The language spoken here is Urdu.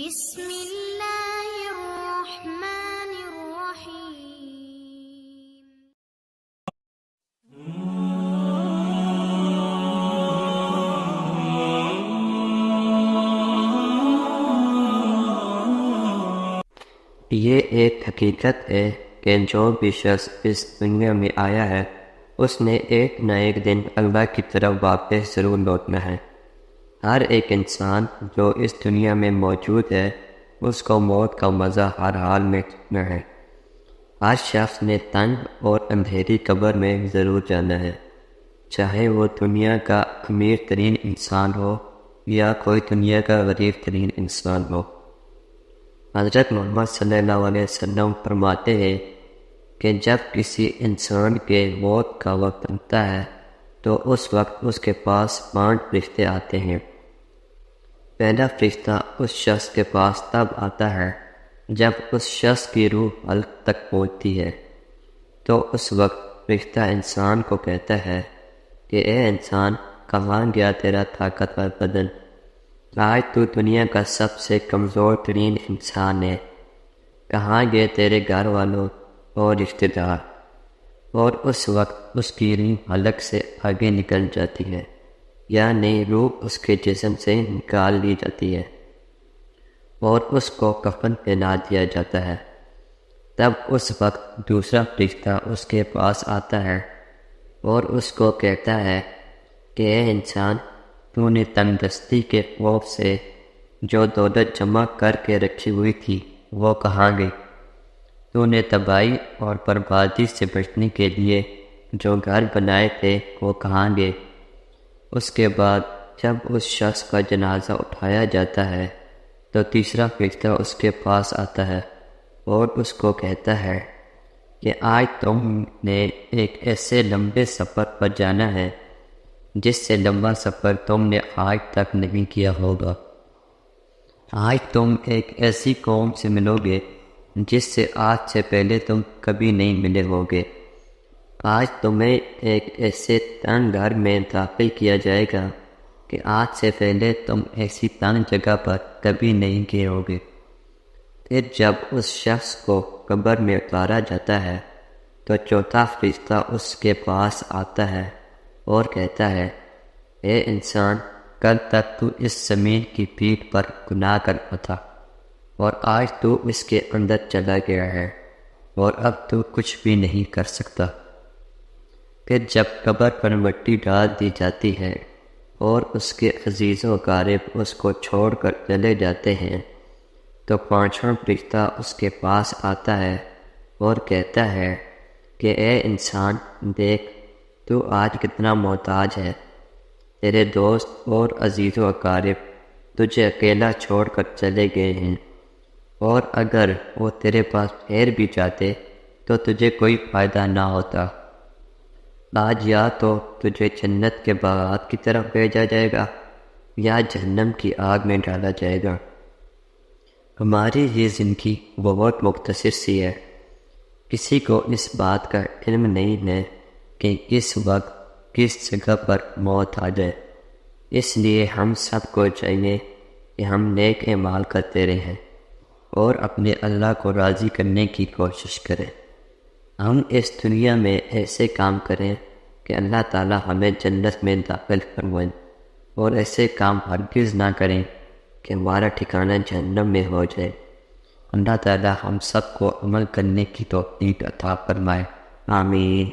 بسم اللہ الرحمن الرحیم۔ یہ ایک حقیقت ہے کہ جو بھی شخص اس دنیا میں آیا ہے اس نے ایک نہ ایک دن اللہ کی طرف واپس ضرور لوٹنا ہے۔ ہر ایک انسان جو اس دنیا میں موجود ہے اس کو موت کا مزہ ہر حال میں چکھنا ہے۔ ہر شخص نے تنگ اور اندھیری قبر میں ضرور جانا ہے، چاہے وہ دنیا کا امیر ترین انسان ہو یا کوئی دنیا کا غریب ترین انسان ہو۔ حضرت محمد صلی اللہ علیہ وسلم فرماتے ہیں کہ جب کسی انسان کے موت کا وقت آتا ہے تو اس وقت اس کے پاس 5 فرشتے آتے ہیں۔ پہلا فرشتہ اس شخص کے پاس تب آتا ہے جب اس شخص کی روح حلق تک پہنچتی ہے، تو اس وقت فرشتہ انسان کو کہتا ہے کہ اے انسان، کہاں گیا تیرا طاقتور بدن؟ آج تو دنیا کا سب سے کمزور ترین انسان ہے۔ کہاں گئے تیرے گھر والوں اور رشتہ دار؟ اور اس وقت اس کی روح حلق سے آگے نکل جاتی ہے، یعنی روح اس کے جسم سے نکال لی جاتی ہے اور اس کو کفن پہنا دیا جاتا ہے۔ تب اس وقت دوسرا فرشتہ اس کے پاس آتا ہے اور اس کو کہتا ہے کہ اے انسان، تو نے تندرستی کے خوف سے جو دولت جمع کر کے رکھی ہوئی تھی وہ کہاں گئی؟ تو نے تباہی اور بربادی سے بچنے کے لیے جو گھر بنائے تھے وہ کہاں گئے؟ اس کے بعد جب اس شخص کا جنازہ اٹھایا جاتا ہے تو تیسرا فرشتہ اس کے پاس آتا ہے اور اس کو کہتا ہے کہ آج تم نے ایک ایسے لمبے سفر پر جانا ہے جس سے لمبا سفر تم نے آج تک نہیں کیا ہوگا۔ آج تم ایک ایسی قوم سے ملو گے جس سے آج سے پہلے تم کبھی نہیں ملے ہوگے۔ آج تمہیں ایک ایسے تنگ گھر میں داخل کیا جائے گا کہ آج سے پہلے تم ایسی تنگ جگہ پر کبھی نہیں گئے ہوگے۔ پھر جب اس شخص کو قبر میں اتارا جاتا ہے تو چوتھا فرشتہ اس کے پاس آتا ہے اور کہتا ہے اے انسان، کل تک تو اس زمین کی پیٹھ پر گناہ کرتا تھا اور آج تو اس کے اندر چلا گیا ہے اور اب تو کچھ بھی نہیں کر سکتا۔ پھر جب قبر پر مٹی ڈال دی جاتی ہے اور اس کے عزیز و اقارب اس کو چھوڑ کر چلے جاتے ہیں تو 5واں فرشتہ اس کے پاس آتا ہے اور کہتا ہے کہ اے انسان، دیکھ تو آج کتنا محتاج ہے۔ تیرے دوست اور عزیز و اقارب تجھے اکیلا چھوڑ کر چلے گئے ہیں، اور اگر وہ تیرے پاس پھر بھی جاتے تو تجھے کوئی فائدہ نہ ہوتا۔ آج یا تو تجھے جنت کے باغات کی طرف بھیجا جائے گا یا جہنم کی آگ میں ڈالا جائے گا۔ ہماری یہ زندگی بہت مختصر سی ہے، کسی کو اس بات کا علم نہیں ہے کہ کس وقت کس جگہ پر موت آ جائے۔ اس لیے ہم سب کو چاہیے کہ ہم نیک اعمال کرتے رہیں اور اپنے اللہ کو راضی کرنے کی کوشش کریں۔ ہم اس دنیا میں ایسے کام کریں کہ اللہ تعالی ہمیں جنت میں داخل فرمائیں، اور ایسے کام ہرگز نہ کریں کہ ہمارا ٹھکانہ جہنم میں ہو جائے۔ اللہ تعالی ہم سب کو عمل کرنے کی توفیق عطا فرمائے، آمین۔